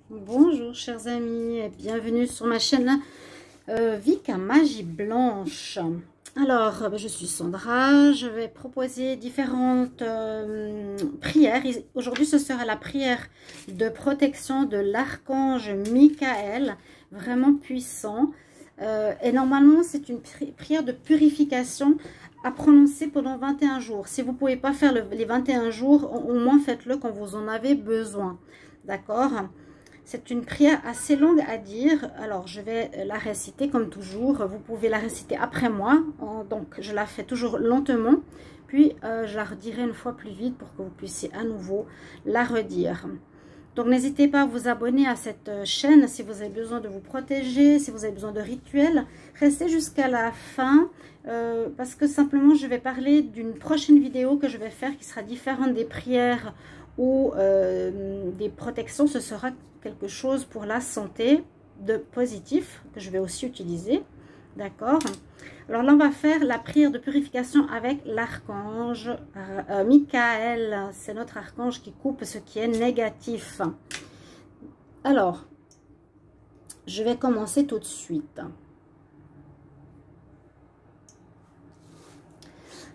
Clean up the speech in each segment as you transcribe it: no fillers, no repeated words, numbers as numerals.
Bonjour chers amis et bienvenue sur ma chaîne Vika Magie Blanche. Alors je suis Sandra, je vais proposer différentes prières. Aujourd'hui ce sera la prière de protection de l'archange Michael, vraiment puissant. Et normalement c'est une prière de purification à prononcer pendant 21 jours. Si vous ne pouvez pas faire les 21 jours, au moins faites-le quand vous en avez besoin. D'accord ? C'est une prière assez longue à dire, alors je vais la réciter comme toujours. Vous pouvez la réciter après moi, donc je la fais toujours lentement, puis je la redirai une fois plus vite pour que vous puissiez à nouveau la redire. Donc n'hésitez pas à vous abonner à cette chaîne si vous avez besoin de vous protéger, si vous avez besoin de rituels. Restez jusqu'à la fin parce que simplement je vais parler d'une prochaine vidéo que je vais faire qui sera différente des prières ou des protections. Ce sera quelque chose pour la santé de positif que je vais aussi utiliser. D'accord? Alors là, on va faire la prière de purification avec l'archange Michael. C'est notre archange qui coupe ce qui est négatif. Alors, je vais commencer tout de suite.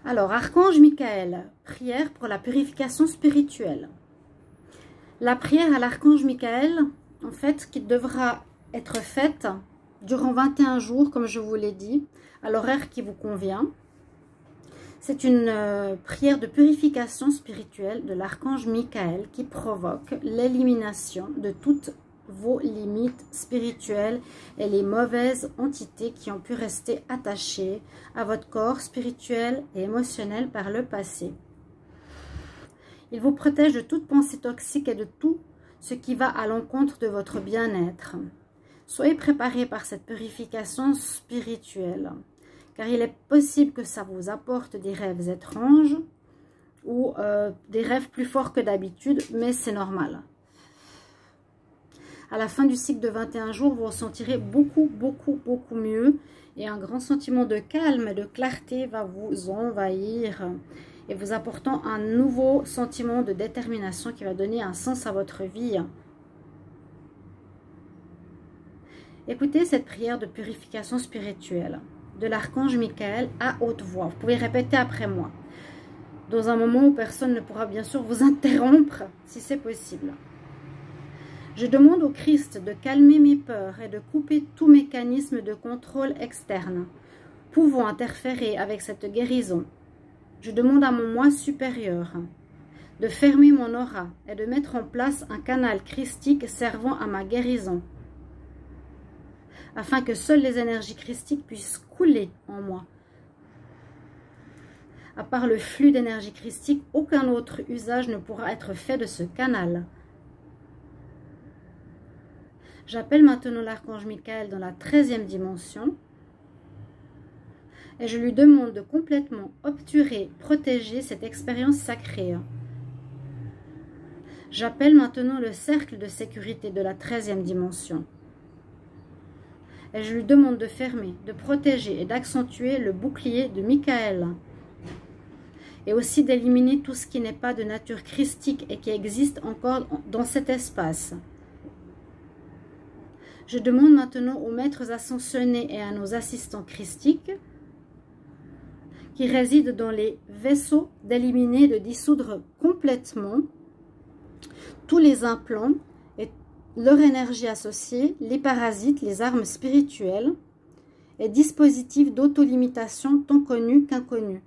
Alors, archange Michael, prière pour la purification spirituelle. La prière à l'archange Michael, en fait, qui devra être faite durant 21 jours, comme je vous l'ai dit, à l'horaire qui vous convient. C'est une prière de purification spirituelle de l'archange Michael qui provoque l'élimination de toutes vos limites spirituelles et les mauvaises entités qui ont pu rester attachées à votre corps spirituel et émotionnel par le passé. Il vous protège de toute pensée toxique et de tout ce qui va à l'encontre de votre bien-être. Soyez préparés par cette purification spirituelle, car il est possible que ça vous apporte des rêves étranges ou des rêves plus forts que d'habitude, mais c'est normal. À la fin du cycle de 21 jours, vous ressentirez beaucoup mieux et un grand sentiment de calme et de clarté va vous envahir et vous apportant un nouveau sentiment de détermination qui va donner un sens à votre vie. Écoutez cette prière de purification spirituelle de l'archange Michael à haute voix. Vous pouvez répéter après moi, dans un moment où personne ne pourra bien sûr vous interrompre, si c'est possible. Je demande au Christ de calmer mes peurs et de couper tout mécanisme de contrôle externe pouvant interférer avec cette guérison. Je demande à mon moi supérieur de fermer mon aura et de mettre en place un canal christique servant à ma guérison, afin que seules les énergies christiques puissent couler en moi. À part le flux d'énergie christique, aucun autre usage ne pourra être fait de ce canal. J'appelle maintenant l'archange Michael dans la 13e dimension et je lui demande de complètement obturer, protéger cette expérience sacrée. J'appelle maintenant le cercle de sécurité de la 13e dimension et je lui demande de fermer, de protéger et d'accentuer le bouclier de Michael et aussi d'éliminer tout ce qui n'est pas de nature christique et qui existe encore dans cet espace. Je demande maintenant aux maîtres ascensionnés et à nos assistants christiques qui résident dans les vaisseaux d'éliminer, de dissoudre complètement tous les implants et leur énergie associée, les parasites, les armes spirituelles et dispositifs d'autolimitation tant connus qu'inconnus.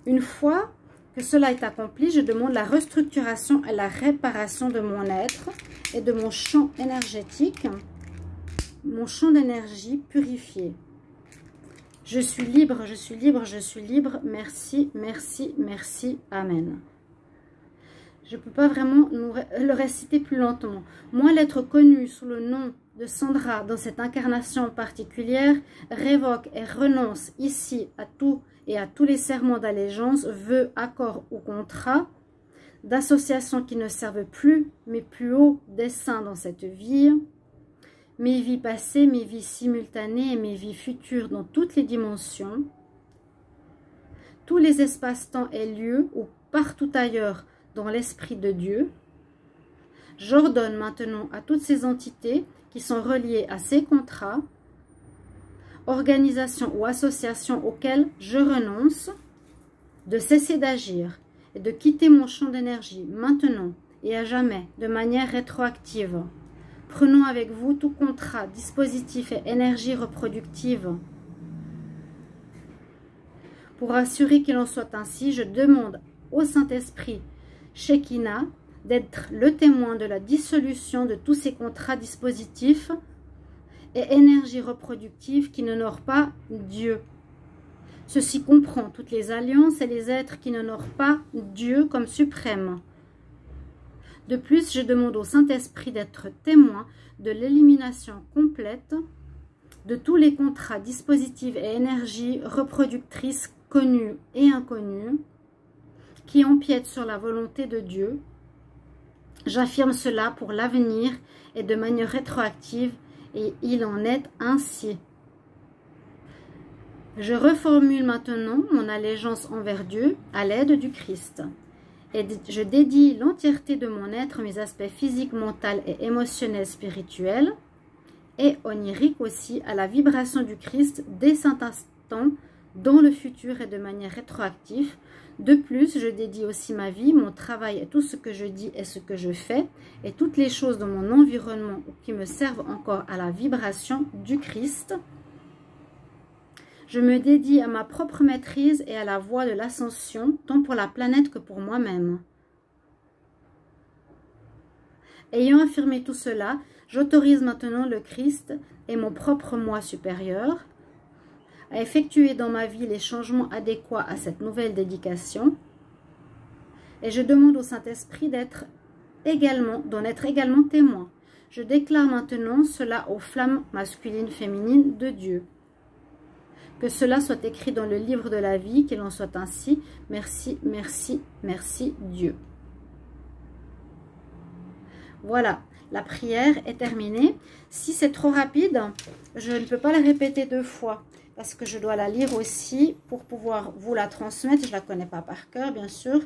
Une fois que cela est accompli, je demande la restructuration et la réparation de mon être et de mon champ énergétique, mon champ d'énergie purifié. Je suis libre, je suis libre, je suis libre. Merci, merci, merci. Amen. Je ne peux pas vraiment le réciter plus lentement. Moi, l'être connu sous le nom de Sandra dans cette incarnation particulière, révoque et renonce ici à tout et à tous les serments d'allégeance, vœux, accords ou contrats, d'associations qui ne servent plus mes plus hauts desseins dans cette vie, mes vies passées, mes vies simultanées et mes vies futures dans toutes les dimensions, tous les espaces-temps et lieux ou partout ailleurs dans l'esprit de Dieu, J'ordonne maintenant à toutes ces entités qui sont reliées à ces contrats, organisations ou associations auxquelles je renonce, de cesser d'agir et de quitter mon champ d'énergie maintenant et à jamais de manière rétroactive. Prenons avec vous tout contrat, dispositif et énergie reproductive. Pour assurer qu'il en soit ainsi, je demande au Saint-Esprit, Shekinah, d'être le témoin de la dissolution de tous ces contrats, dispositifs et énergies reproductives qui n'honorent pas Dieu. Ceci comprend toutes les alliances et les êtres qui n'honorent pas Dieu comme suprême. De plus, je demande au Saint-Esprit d'être témoin de l'élimination complète de tous les contrats, dispositifs et énergies reproductrices connues et inconnues qui empiètent sur la volonté de Dieu. J'affirme cela pour l'avenir et de manière rétroactive, et il en est ainsi. Je reformule maintenant mon allégeance envers Dieu à l'aide du Christ. Et je dédie l'entièreté de mon être, mes aspects physiques, mentaux et émotionnels, spirituels, et oniriques aussi, à la vibration du Christ dès cet instant, dans le futur et de manière rétroactive. De plus, je dédie aussi ma vie, mon travail et tout ce que je dis et ce que je fais, et toutes les choses dans mon environnement qui me servent encore à la vibration du Christ. Je me dédie à ma propre maîtrise et à la voie de l'ascension, tant pour la planète que pour moi-même. Ayant affirmé tout cela, j'autorise maintenant le Christ et mon propre moi supérieur à effectuer dans ma vie les changements adéquats à cette nouvelle dédication. Et je demande au Saint-Esprit d'en être également témoin. Je déclare maintenant cela aux flammes masculines, féminines de Dieu. Que cela soit écrit dans le livre de la vie, qu'il en soit ainsi. Merci, merci, merci Dieu. Voilà, la prière est terminée. Si c'est trop rapide, je ne peux pas la répéter 2 fois parce que je dois la lire aussi pour pouvoir vous la transmettre. Je ne la connais pas par cœur, bien sûr.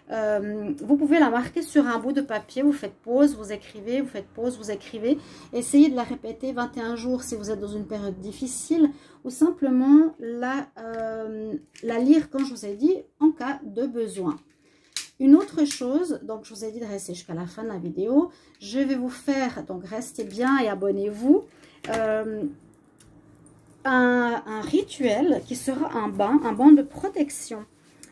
Vous pouvez la marquer sur un bout de papier. Vous faites pause, vous écrivez, vous faites pause, vous écrivez. Essayez de la répéter 21 jours si vous êtes dans une période difficile ou simplement la lire, quand je vous ai dit, en cas de besoin. Une autre chose, donc je vous ai dit de rester jusqu'à la fin de la vidéo. Je vais vous faire, donc restez bien et abonnez-vous, un rituel qui sera un bain de protection.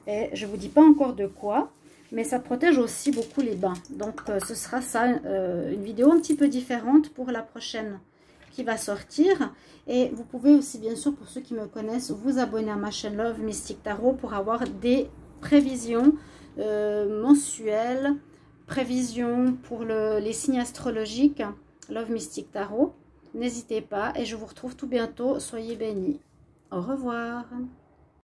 Et je ne vous dis pas encore de quoi, mais ça protège aussi beaucoup les bains. Donc ce sera ça, une vidéo un petit peu différente pour la prochaine qui va sortir. Et vous pouvez aussi, bien sûr, pour ceux qui me connaissent, vous abonner à ma chaîne Love Mystic Tarot pour avoir des prévisions mensuelles, prévisions pour les signes astrologiques Love Mystic Tarot. N'hésitez pas et je vous retrouve tout bientôt. Soyez bénis. Au revoir.